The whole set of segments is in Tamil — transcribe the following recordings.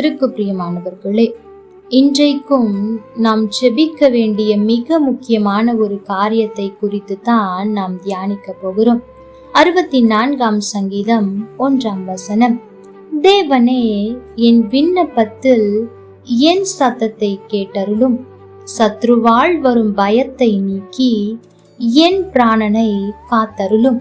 பிரியமானவர்களே, இன்றைக்கும் நாம் ஜெபிக்க வேண்டிய மிக முக்கியமான ஒரு காரியத்தை குறித்து தான் நாம் தியானிக்க போகிறோம். 64ஆம் சங்கீதம் 1ஆம் வசனம். தேவனே, என் விண்ணப்பத்தில் என் சத்தத்தை கேட்டருளும், சத்ருவால் வரும் பயத்தை நீக்கி என் பிராணனை காத்தருளும்.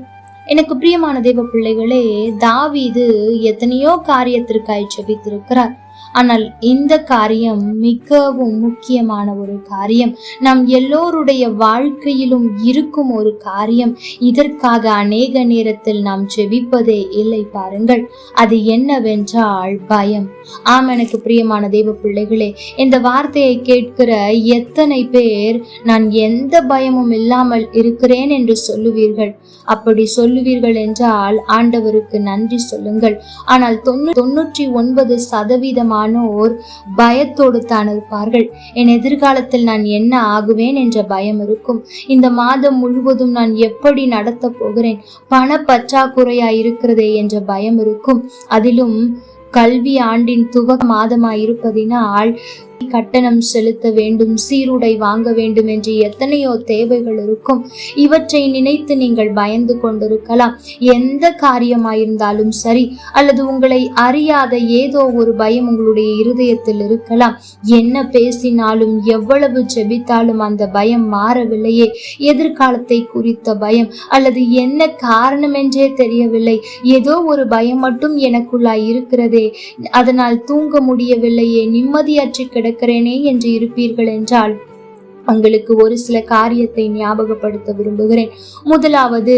எனக்கு பிரியமான தேவ பிள்ளைகளே, தாவீது எத்தனையோ காரியத்திற்காய் ஜெபித்திருக்கிறார். ஆனால் இந்த காரியம் மிகவும் முக்கியமான ஒரு காரியம், நம் எல்லோருடைய வாழ்க்கையிலும் இருக்கும் ஒரு காரியம். இதற்காக அநேக நேரத்தில் நாம் ஜெபிப்பதே இல்லை. பாருங்கள், அது என்னவென்றால் பயம். ஆம், எனக்கு பிரியமான தேவ பிள்ளைகளே, இந்த வார்த்தையை கேட்கிற எத்தனை பேர் நான் எந்த பயமும் இல்லாமல் இருக்கிறேன் என்று சொல்லுவீர்கள்? அப்படி சொல்லுவீர்கள் என்றால் ஆண்டவருக்கு நன்றி சொல்லுங்கள். ஆனால் 99% பயத்தோடு தான் இருப்பார்கள். என் எதிர்காலத்தில் நான் என்ன ஆகுவேன் என்ற பயம் இருக்கும். இந்த மாதம் முழுவதும் நான் எப்படி நடத்த போகிறேன், பண பற்றாக்குறையா இருக்கிறதே என்ற பயம் இருக்கும். அதிலும் கல்வி ஆண்டின் துவக்க மாதமாயிருப்பதினால் கட்டணம் செலுத்த வேண்டும், சீருடை வாங்க வேண்டும் என்று எத்தனையோ தேவைகள் இருக்கும். இவற்றை நினைத்து நீங்கள் பயந்து கொண்டிருக்கலாம். எந்த காரியமாயிருந்தாலும் சரி, அல்லது உங்களை அறியாத ஏதோ ஒரு பயம் உங்களுடைய இருதயத்தில் இருக்கலாம். என்ன பேசினாலும் எவ்வளவு ஜெபித்தாலும் அந்த பயம் மாறவில்லையே. எதிர்காலத்தை குறித்த பயம், அல்லது என்ன காரணம் என்றே தெரியவில்லை, ஏதோ ஒரு பயம் மட்டும் எனக்குள்ளாய் இருக்கிறதே, அதனால் தூங்க முடியவில்லையே, நிம்மதியற்று கிடக்கிறேனே என்று இருப்பீர்கள் என்றால் உங்களுக்கு ஒரு சில காரியத்தை ஞாபகப்படுத்த விரும்புகிறேன். முதலாவது,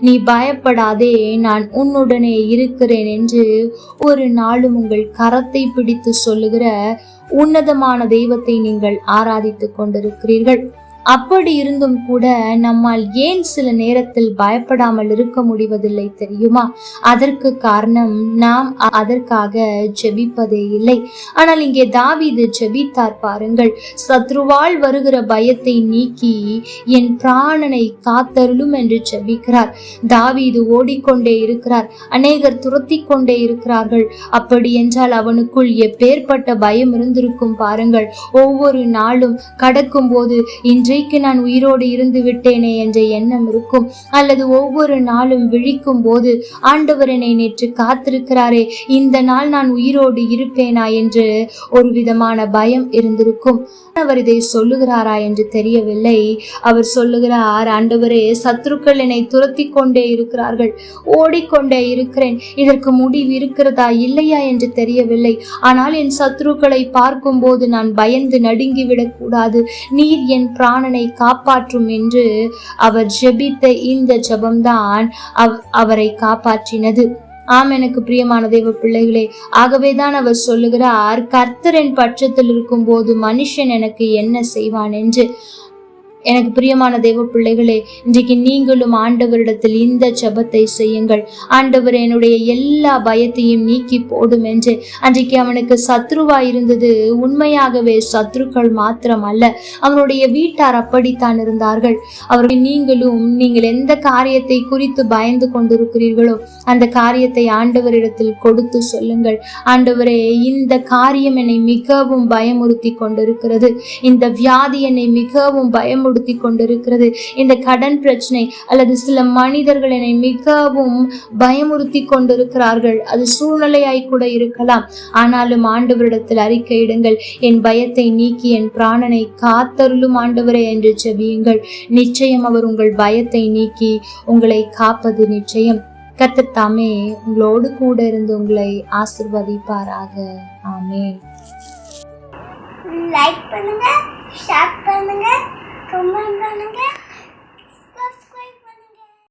நீ பயப்படாதே, நான் உன்னுடனே இருக்கிறேன் என்று ஒரு நாளும் உங்கள் கரத்தை பிடித்து சொல்லுகிற உன்னதமான தெய்வத்தை நீங்கள் ஆராதித்து கொண்டிருக்கிறீர்கள். அப்படி இருந்தும் கூட நம்மால் ஏன் சில நேரத்தில் பயப்படாமல் இருக்க முடிவதில்லை தெரியுமா? அதற்கு காரணம் நாம் அதற்காக ஜெபிப்பதே இல்லை. ஆனால் இங்கே தாவீது ஜெபித்தார். பாருங்கள், சத்ருவால் வருகிற பயத்தை நீக்கி என் பிராணனை காத்தருளும் என்று ஜெபிக்கிறார். தாவீது ஓடிக்கொண்டே இருக்கிறார், அநேகர் துரத்தி கொண்டே இருக்கிறார்கள். அப்படி என்றால் அவனுக்குள் எப்பேற்பட்ட பயம் இருந்திருக்கும் பாருங்கள். ஒவ்வொரு நாளும் கடக்கும் போது இன்றைக்கு நான் உயிரோடு இருந்து விட்டேனே என்ற எண்ணம் இருக்கும். அல்லது ஒவ்வொரு நாளும் விழிக்கும் போது ஆண்டவர் என்னை நேற்று காத்திருக்கிறாரே, இந்த நாள் நான் உயிரோடு இருப்பேனா என்று ஒரு விதமான பயம் இருந்திருக்கும். அவர் இதை சொல்லுகிறாரா என்று தெரியவில்லை. அவர் சொல்லுகிறார், ஆண்டவரே, சத்துருக்கள் என்னை துரத்தி கொண்டே இருக்கிறார்கள், ஓடிக்கொண்டே இருக்கிறேன், இதற்கு முடிவு இருக்கிறதா இல்லையா என்று தெரியவில்லை. ஆனால் என் சத்துருக்களை பார்க்கும் போது நான் பயந்து நடுங்கிவிடக் கூடாது, நீர் என் பிராணனை காப்பாற்றும் என்று அவர் ஜெபித்த இந்த ஜெபம்தான் அவரை காப்பாற்றினது. ஆம், எனக்கு பிரியமான தேவ பிள்ளைகளே, ஆகவேதான் அவர் சொல்லுகிறார், கர்த்தர் என் பட்சத்தில் இருக்கும் போது மனுஷன் எனக்கு என்ன செய்வான் என்று. எனக்கு பிரியமான தேவ பிள்ளைகளே, இன்றைக்கு நீங்களும் ஆண்டவரிடத்தில் இந்த ஜெபத்தை செய்யுங்கள். ஆண்டவர் என்னுடைய எல்லா பயத்தையும் நீக்கி போடும் என்று. அன்றைக்கு அவனுக்கு சத்ருவா இருந்தது உண்மையாகவே சத்ருக்கள் மாத்திரம் அல்ல, அவனுடைய வீட்டார் அப்படித்தான் இருந்தார்கள். அவர்கள் நீங்கள் எந்த காரியத்தை குறித்து பயந்து கொண்டிருக்கிறீர்களோ அந்த காரியத்தை ஆண்டவரிடத்தில் கொடுத்து சொல்லுங்கள். ஆண்டவரே, இந்த காரியம் என்னை மிகவும் பயமுறுத்தி கொண்டிருக்கிறது, இந்த வியாதி என்னை மிகவும் பயமுறுத்தி கொண்டிருக்கிறது, இந்த கடன் பிரச்சனை அல்லது சில மனிதர்கள் என்னை மிகவும் பயமுறுத்தி கொண்டிருக்கிறார்கள். அது சூழ்நிலையாய் கூட இருக்கலாம். ஆனாலும் ஆண்டவரிடத்தில் அறிக்கையிடுங்கள், என் பயத்தை நீக்கி என் பிராணனை காத்தருளும் ஆண்டவரே என்று ஜெபியுங்கள். நிச்சயம் அவர் உங்கள் பயத்தை நீக்கி உங்களை காப்பது நிச்சயம். கர்த்தர் தாமே உங்களோடு கூட இருந்து உங்களை ஆசீர்வதிப்பாராக. ஆமென். லைக் பண்ணுங்க, ஷேர் பண்ணுங்க, கமெண்ட் பண்ணுங்க.